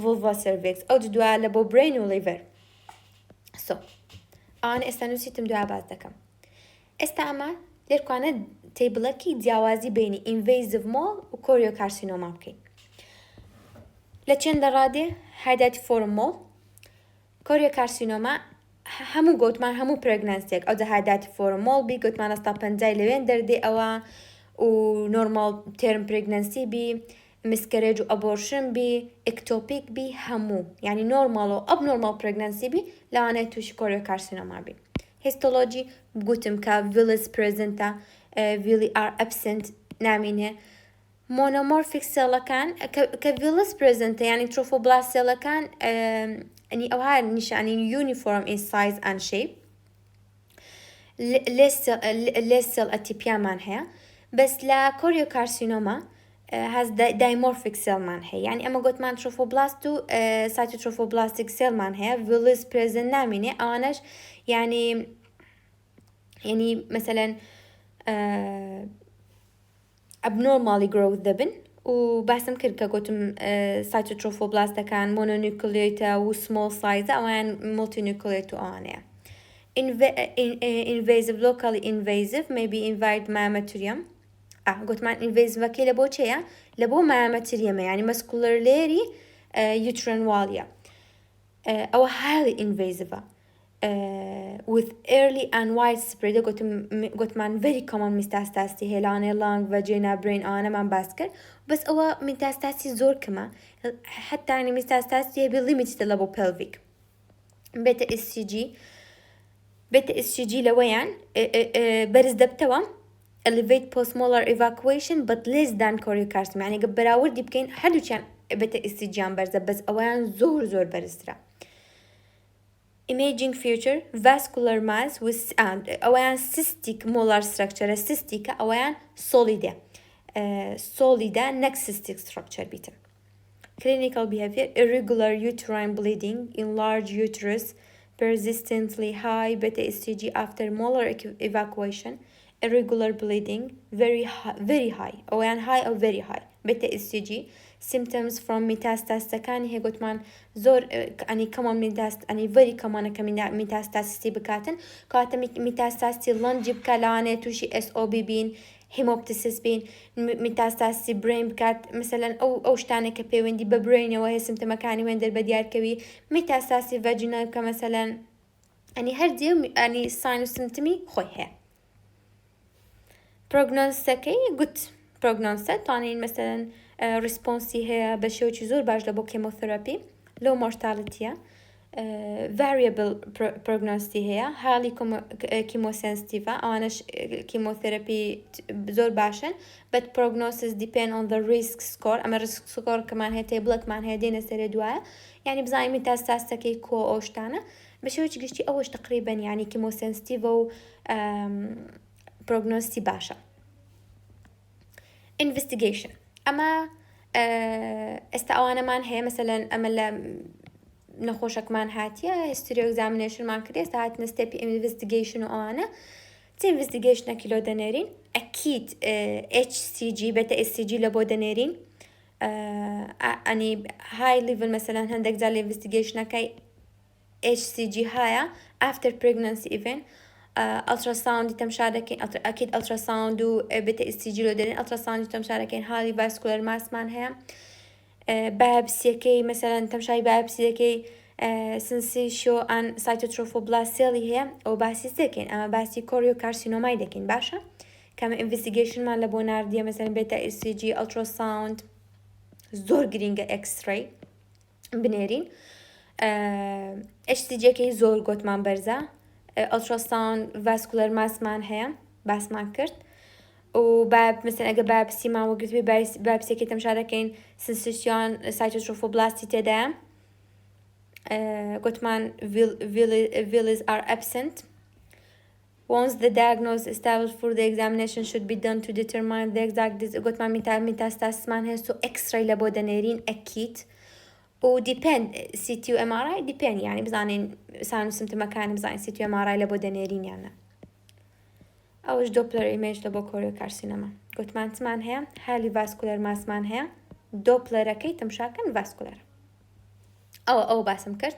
vulva cervix ئەو دەدوایە لە بۆ brain و liver ئەوانە ئێستا نووسیتم دوای باز دەکەم ئێستا ئەمە لێرکوانە تیبلەکی جیاوازی بینی invasive mole و کۆریۆکارسینۆما بکەین لە چەندە ڕادێ hydatidform mole کۆریۆکارسینۆما هەموو گوتمان هەموو پرێگنانسیەک ئەو hydatidform mole بی گوتمان ئەستا پەنجای لەوێن دەردێ ئەوە و normal term pregnancy بی miscarriage و abortion بی ectopic بی هەموو ینی normal و abnormal pregnancy بی لەوانەیە تووشی کۆریۆکارسینۆما بی histology گوتم کە villus presenta villi are absent نامینێ monomorphic سێڵەکان کە villus presenta ینی trophoblast سێڵەکان ینی ئەوها نیشانی uniform in size and shape less cell atypiaمان هەیە بەس لە کۆریۆکارسینۆما has dimorphic cellمان هەیە ینی ئەمە گوتمان trophoblast و cytotrophoبlastic cellمان هەیە villus present نامینێ ئەوانەش يعني مثلا abnormally growth دەبن و باسم کرد کە گوتم cytotrophoblastەکان mononucleate و small size ئەوان multinucleate و ئەوانەیە invasive locally invasive maybe invite myometrium گوتمان invasiveەکەی لە بۆ چەیە لە بۆ myometrium ینی muscularly uterine wall ئەوە highly invasive with early and widespread قوتمان very common metastasis هێلانێ lung vagina brain ئەوانەمان باس کرد بەس ئەوە metastasis زۆر کەمە حتا ینی metastasis هەبێ limited لە بۆ pelvic beta SCG لەوەیان بەرز دەبتەوە elevate postmolar evacuation but less than choriocarcinoma يعني بەراوردی بکەین هەردووچیان beta SCG یان بەرزە بەس ئەوەیان زۆر بەرزترە imaging feature vascular mass with أوان cystic molar structure cystic أوان solida next cystic structure بيتم clinical behavior irregular uterine bleeding enlarged uterus persistently high beta SCG after molar evacuation irregular bleeding very high أوان high or very high beta SCG symptoms from metastasis كان هي قطمان زور يعني كمان metastasis يعني very common كمان metastasis بكاتن كاتن metastasis lung بكالانة توشي SOB بين هيموبتيسيس بين metastasis brain بكات مثلا أو شتانة كبيوين دي ببرين وهي symptom مكاني وين در بديار كوي metastasis vaginal كمثلا يعني هردي يعني sign symptomy خوي هي prognosis كي good prognosis تاني مثلا response هي بشوي زور باش لبو chemotherapy low mortality variable prognosis هي highly chemosensitive أوانش chemotherapy زور باشن but prognosis depend on the risk score أما risk score كمان هي table كمان هي دينا سردوايا يعني بزاي metastasis كي كو أوشتانا بشوي قشتي أوش تقريبا يعني chemosensitive و prognosis باشا investigation أما استأوانا مان هي مثلا أما نخوشك مان هاتيا history examination مان كريه ساعتنا step investigation وأنا investigation كيلو دنيرين أكيد HCG beta SCG لبو دنيرين يعني high level مثلا هندك زال investigation كي HCG هايا after pregnancy event ultrasound تمشاركين أكيد ultrasound و beta SCG لو دارين ultrasound تمشاركين highly vascular mass مان هي biopsy كي مثلا تمشاي biopsy كي sensation and cytotrophoblast هي أو باسي سكين أما باسي choriocarcinoma دكين باشا كما investigation مان لبونارديا مثلا beta SCG ultrasound زور جرينجا x-ray بنيرين HCG كي زور قوت مان برزا ultrasound vascular mass مان هي باس مان كرت وباب مثلا أجا باب سيما وقلت باب سيكي تمشاركين sensation cytotrophoblast تدا قلت مان villis are absent once the diagnosis established for the examination should be done to determine the exact قلت مان metastasis مان هي so x-ray لابد نيرين أكيد و depend CT و MRI depend يعني بزانين سانو سمت مكان بزانين CT و MRI لابد نيرين يعني أوش دوبلر إيميج لبو كوريوكارسينوما قلت مان تمان هي حالي فاسكولار ماس مان هي دوبلر أكيد تمشاكن فاسكولار أو باسم كرت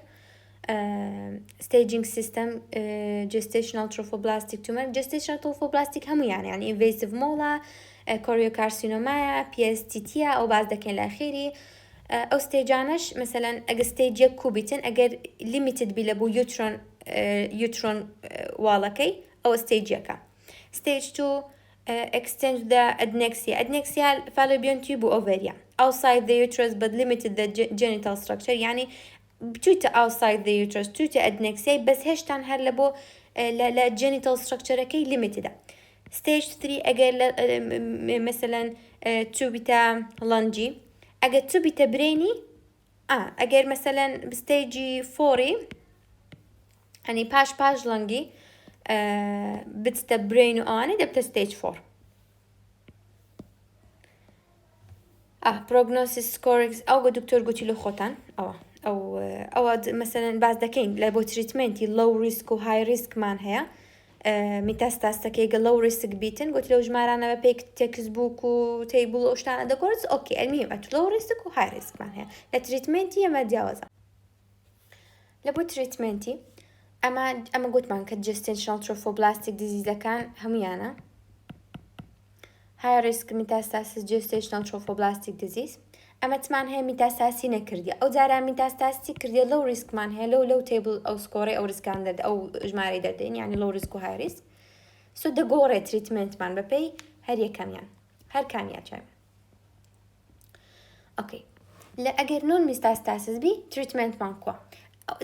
staging system gestational trophoblastic tumor gestational trophoblastic همو يعني invasive molar كوريوكارسينوما PSTT أو بعض دكين الأخيري أو ستيجانش مثلا أجر ستيج يكوبيتن أجر limited بلبو يوترون والكي أو ستيج يكا stage 2 extend the adnexia fallopian tube ovarian outside the uterus but limited the genital structure يعني بتوتا outside the uterus توتا adnexia بس هشتان هرلبو لا genital structure كي limited stage 3 أجر مثلا توبتا لانجي أجر توبتا بريني أجر مثلا stage 4 يعني باش لانجي بتستا برين وآني دبتا stage 4 prognosis scoring أو دكتور قلت له خوتان أو مثلا بعض دكين لابو تريتمنتي low risk و high risk مان هي metastasis كيجا low risk بيتن قلت له جمارانا ببيك تكست بوك و تيبل وشتانا دكورز أوكي المهم أتو low risk و high risk مان هي لتريتمنتي ما تجاوزها لابو تريتمنتي أما قلت مان كجستيشنال trophoblastic disease كان هميانا high risk metastasis gestational trophoblastic disease ئەمە چمان هەیە میتاساسی نەکردی ئەو جاران میتاساسی کردی لەو ریسکمان هەیە لەو تێبڵ ئەو سکۆڕی ئەو ریسکان دەدا ئەو ژمارەی دەدەین یعنی لەو ریسک و های ریسک سو دەگۆڕێت تریتمنتمان بەپێی هەر یەکەمیان هەر کامیاچێ ئۆکەی لە ئەگەر نۆن میتاساسس بی تریتمنتمان کووە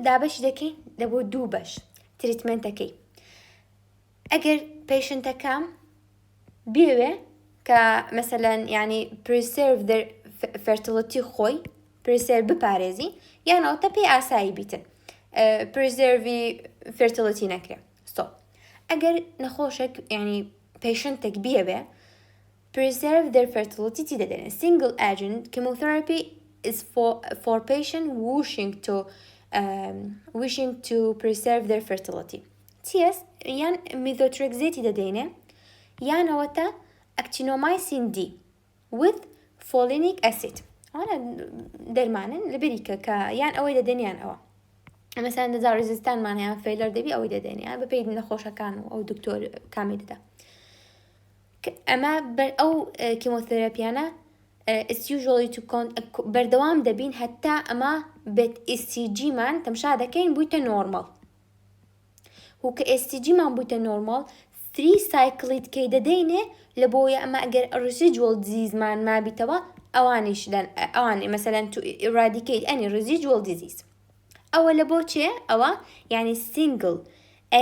دابەشی دەکەین دەبۆ دوو بەش تریتمنتەکەی ئەگەر پیشنتەکەم بێوێ کە مەسەلەن ینی پرسێرڤ fertility خۆی پرسێر بپارێزی یانەوەتە پێی ئاسایی بیتن پرسێرڤی fertility نەکرێ ئەگەر نەخۆشێک ینی پیشنتێک بیەوێ preserve their fertility چی دەدەنێت single agent chemotherapy is for patient wishing to preserve their fertility چیەس یان میزۆترێکزێتی دەدەینێ یانەوەتە actinomycin D with folinic acid ئەوانە دەرمانن لەبەریکە کە یان ئەوەی دەدەنیان ئەوە مەسەلەن دەجا ڕێزیستانمان هەیە فەیلەر دەبی ئەوەی دەدەنیان بەپێی نەخۆشەکان و ئەو دکتۆر کامی دەدا ئەمە ئەو کیمۆتەراپیانە it's usually to بەردەوام دەبین هەتا ئەمە بێت ئیسیجیمان تەمشا دەکەین بوویتە نۆرمەڵ و کە ئێستیجیمان بوویتە نۆرمەڵ 3 سایکلیت کەی دەدەینێ لە بۆیە ئەمە ئەگەر residual diseaseمان مابیتەوە ئەوانیش ئەوانی مەسەلەن to eradicate any residual disease ئەوە لە بۆ چێ ئەوە یعنی single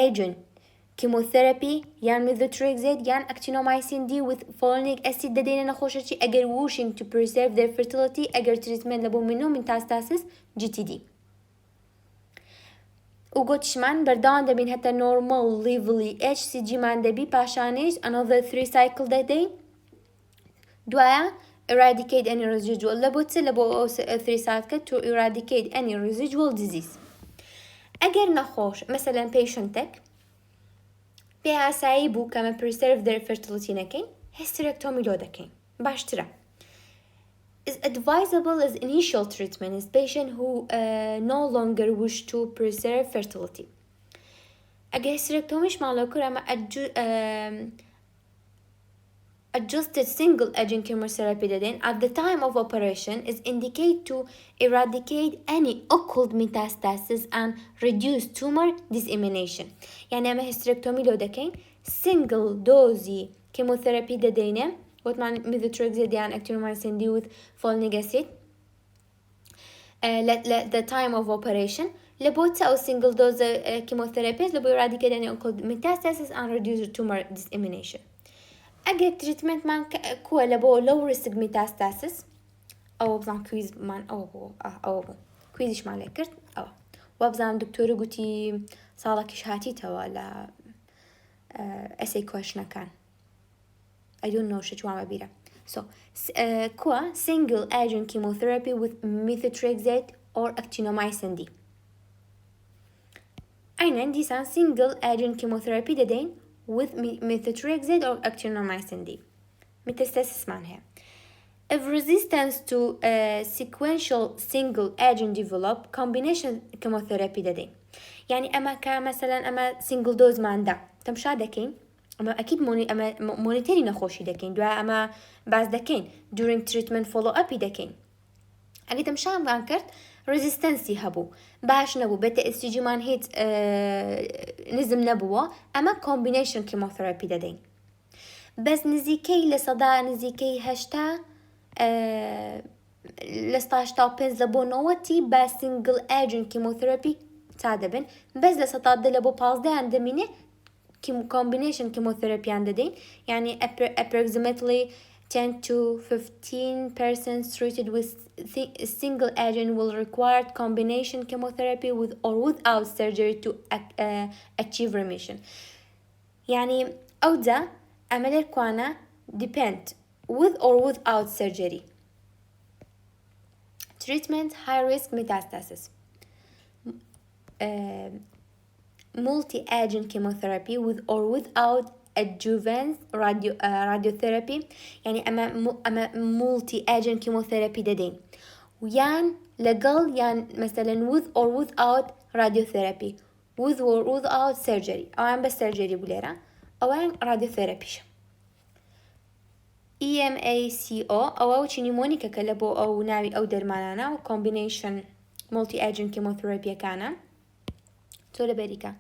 agent chemotherapy یان methotrexate یان actinomycin D with folinic acid دەدەینە نەخۆشەکی ئەگەر wishing to preserve their fertility ئەگەر treatment لە بۆ metastasis GTD و گۆتیشمان بەردەوام دەبین هەتا normal level HCG مان دەبی پاشانیش another 3 cycle دەدەین دوایە eradicate any residual لە بۆ چ لە بۆ 3 cycle to eradicate any residual disease ئەگەر نەخۆش مەسەلەن پیشنتێک پێ ئاسایی بوو کەمە preserve their fertility نەکەین hysterectomy لۆ دەکەین باشترە is advisable as initial treatment is patient who no longer wish to preserve fertility ئەگەر hysterectomyشمان لۆ کرد ئەمە adjusted single agent chemotherapy دەدەین at the time of operation is indicated to eradicate any occult metastasis and reduce tumor dissemination یعنی ئەمە hysterectomy لۆ دەکەین single dose chemotherapy دەدەینێ وتمان methotrexate یان actinomycin D with folinic acid at the time of operation لە بۆ چ ئەو single dose chemotherapy لە بۆ eradicate any occult metastasis and reduce tumor dissemination ئەگەر تریتمنتمان کووە لە بۆ low risk metastasis ئەوە بزان کویزمان ئەوە بوو کویزیشمان لێ کرد ئەوە وابزانم دکتۆرە گوتی ساڵێکیش هاتیتەوە لە ئەسەی کوێشنەکان I don't know شتوانە بیرە کووە single agent chemotherapy with methotrexate or actinomycin D ئەینەن دیسان single agent chemotherapy دەدەین with methotrexate or actinomycin D metastasis-مان هەیە if resistance to sequential single agent develop combination chemotherapy دەدەین یعنی ئەمە کە مەسەلەن ئەمە single dose-ماندا تەمشا دەکەین ئەمە ئەکید ئەمە مۆنیتەری نەخۆشی دەکەین دوای ئەمە باز دەکەین during treatment follow-up دەکەین ئەگەر تەمشامان کرد resistance هەبوو باش نەبوو بێتە ئێستیجیمان هیچ نزم نەبووە ئەمە combination chemotherapy دەدەین بەس نزیکەی لە سەدا نزیکەی 80 لە 85 لە بۆ 90 بە single agent chemotherapy تا دەبن بەس لە 100 لە بۆ 15 دەمینێ combination chemotherapy دەدەین یعنی approximately 10 to 15% treated with single agent will require combination chemotherapy with or without surgery to achieve remission يعني أودا عمل كوانا depend with or without surgery treatment high risk metastasis multi-agent chemotherapy with or without adjuvant radiotherapy يعني أما multi-agent chemotherapy ددين ويان لقل يان مثلا with or without radiotherapy with or without surgery أو عم بس surgery بوليرا أو عن radiotherapy EMACO أو نيمونيكا كلبو أو ناوي أو درمانانا و combination multi-agent chemotherapy كان تولى باريكا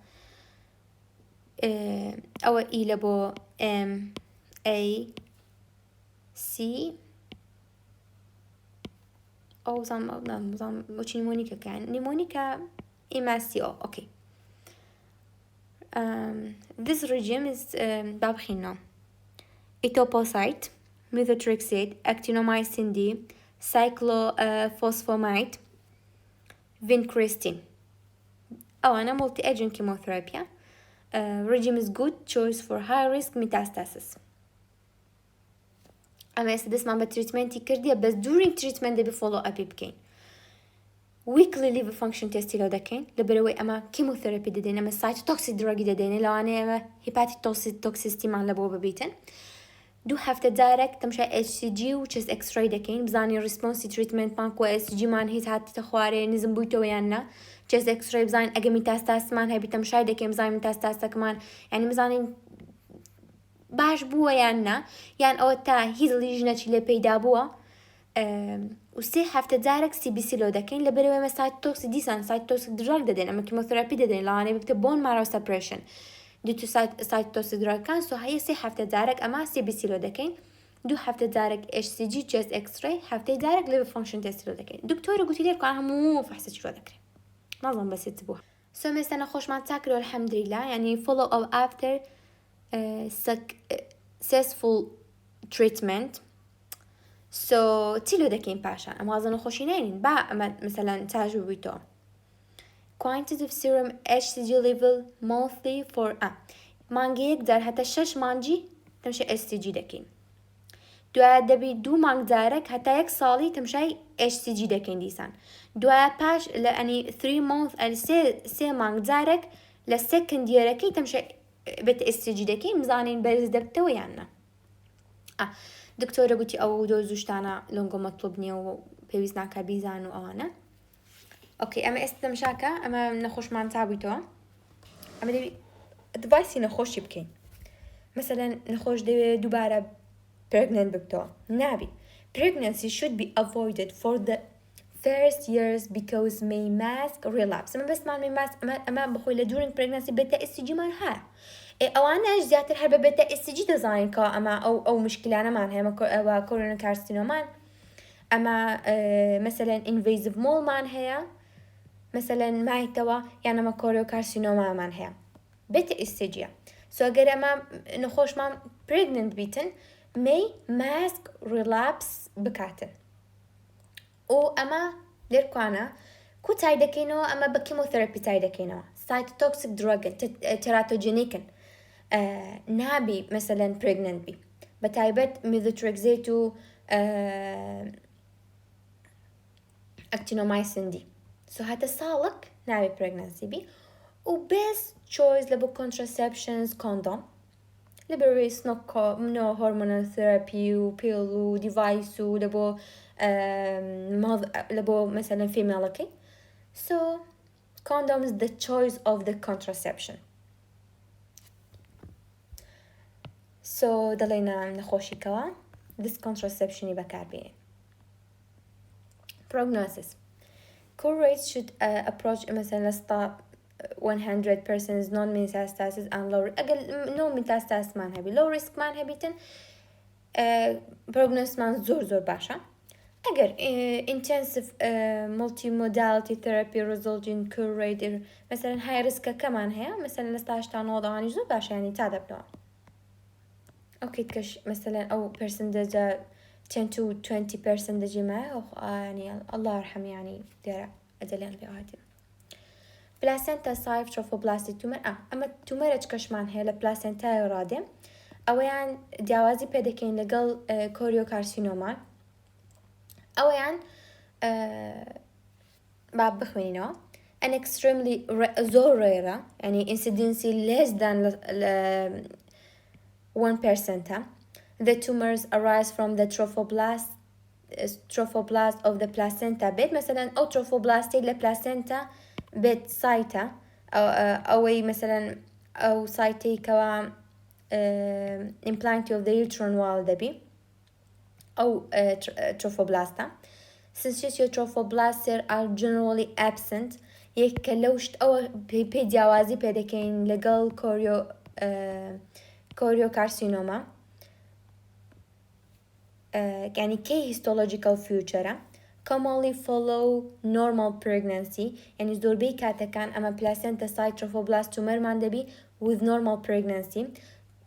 أو إي لبو MAC أو نظام وش نيمونيكا كان نيمونيكا EMACO أوكي. This regime is بابخينا etoposide, methotrexate, actinomycin D, cyclophosphamide, vincristine. أنا multi-agent chemotherapy. Regime is good choice for high risk metastasis. أما يستدس ما بتريتمنتي كردية بس during treatment دي بفولو أب بكين. weekly liver function test لو دكين لبروي أما chemotherapy ددين أما cytotoxic drug ددين لو أنا أما hepatic toxicity مع لبوبة بيتن. دو هفته دايركت تمشي HCG which is X-ray دكين بزاني response treatment مانكو HCG مان هيت هاتي تخواري نزم بويتو ويانا which is X-ray بزاني أجا ميتاستاس مان هاي بتمشي دكين بزاني ميتاستاس كمان يعني بزاني باش بوا يانا يعني أو تا هيز ليجنة اللي بيدا بوا وسي هفته دايركت CBC لو دكين لبروي ما cytotoxic ديسان cytotoxic drug ددين أما chemotherapy ددين لو أنا بكتب bone marrow suppression due to cytotoxic drug كان سو هاي سي هفته دارك أما CBC لو دكين دو هفته دارك HCG chest X-ray هفته دارك liver function test لو دكين دكتورة قلت لي كان همو فحصة شو ذكري نظم بس يتبوها سو مثلا خوش ما تاكلوا الحمد لله يعني follow up after successful treatment سو تيلو دكين باشا أما أظن خوشينين با أما مثلا تاجو بيتو quantitative serum HCG level monthly for مانجي يقدر حتى 6 مانجي تمشي HCG دكين دو دبي دو مانج دارك حتى يك صالي تمشي HCG دكين ديسان دو باش لأني 3 month أو سي مانج دارك لسكند يركي تمشي بت HCG دكين مزانين برز دبتو ويانا دكتورة قلتي أو دوزوشتانا لونجو مطلوبني وبيوزنا كبيزان وأنا اوكي اما استمشاكا اما نخوش مع نتابيتو اما دي ديفايسي نخوش يبكين مثلا نخوش دي دوباره pregnant بكتو نابي pregnancy should be avoided for the first years because may mask relapse اما بس ما mask اما بخوي during pregnancy بتا SCG مالها او انا ايش زيادة الحربة بتا SCG ديزاين كا اما او مشكلة انا مانها اما كورونا كارسينومان اما مثلا invasive mole مانها مثلا معي توا يعني ما كوريو كارسينوما مان هي بيت استجيا سو اگر اما نخوش ما pregnant بيتن may mask relapse بكاتن او اما ليركوانا كو تايدكينو اما بكيموثيرابي تايدكينو cytotoxic drug teratogenic نابي مثلا pregnant بي بتايبت methotrexate actinomycin D so هذا صالك ناوي pregnancy بي و best choice لبو contraceptions condom لبريس no hormonal therapy و pill و device و لبو مثلا female okay so condom is the choice of the contraception so دلينا نخوشي كوا this contraception يبقى كاربين prognosis cure rates should approach مثلا stop 100% non-metastasis and low أقل no metastasis مان هبي low risk مان هبيتن prognosis مان زور باشا أجر intensive multimodality therapy result in cure rate مثلا high risk كمان هي مثلا لستاش تانوضع يعني زور باشا يعني تعذب نوع أوكي تكش مثلا أو percentage 10 to 20% ما يعني الله يرحم يعني دير أدلين بيعادي بلاسنتا سايف تروفوبلاستيك تومر أما تومر كشمان هي لبلاسنتا يرادي أو يعني جوازي بدكين لقل كوريو كارسينوما أو يعني باب بخوينه an extremely rare يعني incidency less than 1%. The tumors arise from the trophoblast of the placenta بيت مثلا أو trophoblast لبلاسنتا بيت سايتا أو مثلا أو سايتي كوا implant of the uterine wall دبي أو تروفوبلاستا. Syncytial trophoblasts are generally absent. يك لوشت أو بيدياوازي بيدكين لقل كوريوكارسينوما يعني كي histological future commonly follow normal pregnancy يعني زور بي كاتكان أما placenta site trophoblast tumor ماندبي with normal pregnancy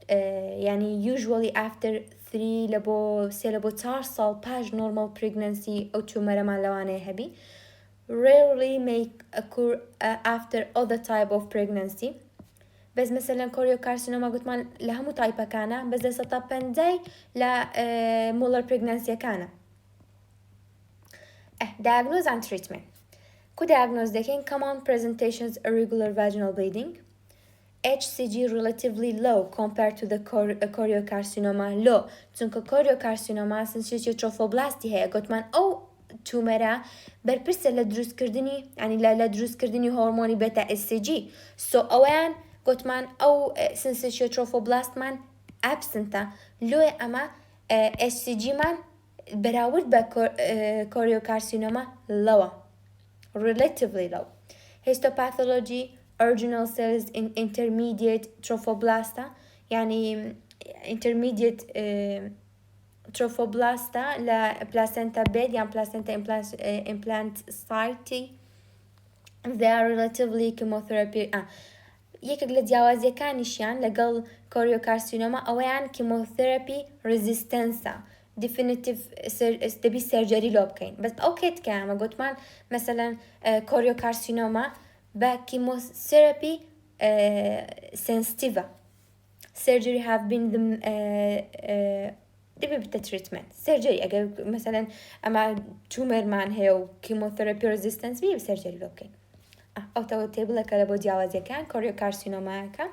يعني usually after 3 لبو 4 سال باش normal pregnancy أو tumor ما لوانه هبي rarely may occur after other type of pregnancy. بس مثلا كوريوكارسينوما قلت ما لها مو تايبا كان بس لسه بندي لا مولر بريجنانسيا كان diagnose and treatment diagnose دكين common presentations irregular vaginal bleeding HCG relatively low compared to the choriocarcinoma low چونکە choriocarcinoma syncytial trophoblasty هەیە گوتمان ئەو تومەرە بەرپرسە لە دروستکردنی ینی لە دروستکردنی هۆرمۆنی بێتە HCG سو ئەویان گوتمان ئەو syncytial trophoblasمان absentە لۆی ئەمە HCG مان بەراورد بە choriocarcinoma لەوە relatively low histopathology original cells in intermediate trophoblasta يعني intermediate trophoblasta لا placenta bed يعني placenta implant site they are relatively chemotherapy يك لدياوازي كانشيان لقل كوريوكارسينوما أويان chemotherapy resistance definitive تبي سيرجري لوبكين بس أوكي كمان قلت مان مثلا كوريوكارسينوما بكيموثيرابي sensitive surgery have been the دبي بالتريتمنت surgery أجل مثلا أما tumor مان هي و chemotherapy resistance بي بسيرجري لوبكين أو تو تيبل كلا بودياوازي كان كوريوكارسينوما كا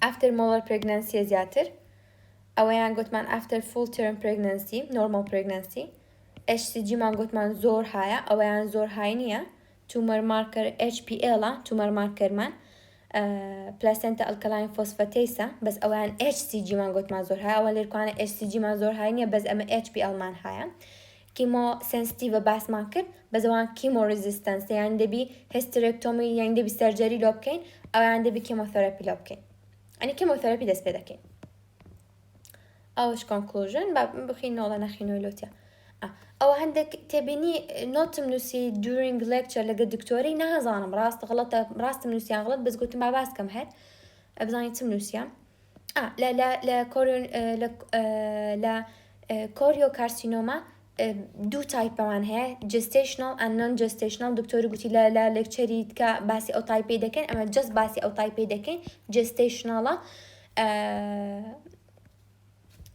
after molar pregnancy زياتر أويان قلت مان after full term pregnancy normal pregnancy HCG مان قلت مان زور هايا أويان زور هاينية tumor marker HPL tumor marker مان placenta alkaline phosphatase بس أويان HCG مان قلت مان زور هايا أول يركوانا HCG مان زور هاينية بس أما HPL مان هايا كيمو sensitive باس ماكر بس أوان كيمو resistance يعني دبي hysterectomy يعني دبي surgery لوبكين أو يعني دبي chemotherapy لوبكين يعني chemotherapy دست بدكين أوش conclusion بخينو ولا نخينو لوتيا أو عندك تبيني نوت منوسي during lecture لقى الدكتوري نهزانم راست غلط راست منوسيان غلط بس قلت مع باس كم هاد أبزاني تمنوسيان لا كوريو لا كوريو كارسينوما دو تايب مان هي gestational and non-gestational دكتوري قلتي لا لكتشري كا باسي أو تايبي دكين أما just باسي أو تايبي دكين gestational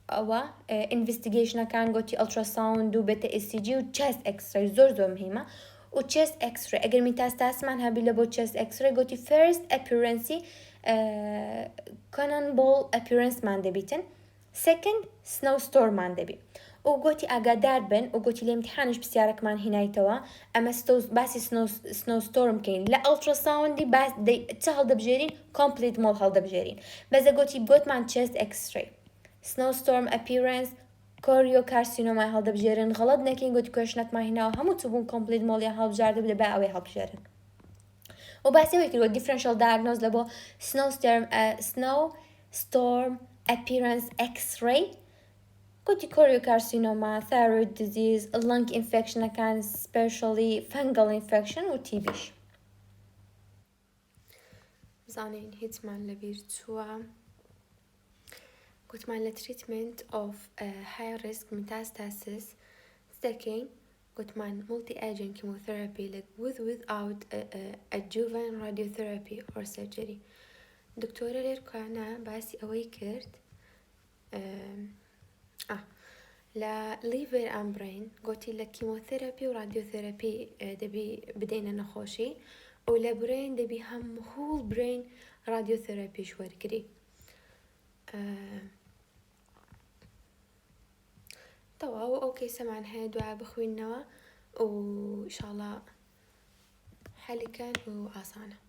أو investigation كان قلتي ultrasound وبتا ECG و chest x-ray زور مهمة و chest x-ray أجر ميتاستاس منها بلبو chest x-ray قلتي first appearance cannonball appearance مان دبيتن second snowstorm مان دبي وقلتي أقدر بن وقلتي الامتحانش بسيارك مان هنا يتوا أما باسي snowstorm كين لا ultrasound دي بس دي تهل دبجيرين complete مول هل دبجيرين بس قلتي بقولت مان chest x-ray snowstorm appearance choriocarcinoma هل دبجيرين غلط نكين قلتي كوشنات ما هنا وهمو تبون complete مول يهل بجارد بدا باوي هل بجيرين وباسي ويكلو differential diagnose لبو snowstorm appearance x-ray قلتي choriocarcinoma thyroid disease lung infection كان especially fungal infection و تيبيش زانين هيتمان لبيرتوا قلت مان لتريتمنت of high risk metastasis second قلت مان multi agent chemotherapy like without adjuvant radiotherapy or surgery دكتورة ليركانا باسي أوي كرت لا liver and brain قلتي لك كيموثيرابي وراديوثيرابي دبي بدينا نخوشي ولا برين دبي هم whole brain راديوثيرابي شوار كري طوا اوكي سمعنا هاي دعاء بخوينا وإن شاء الله حالي كان وعصانا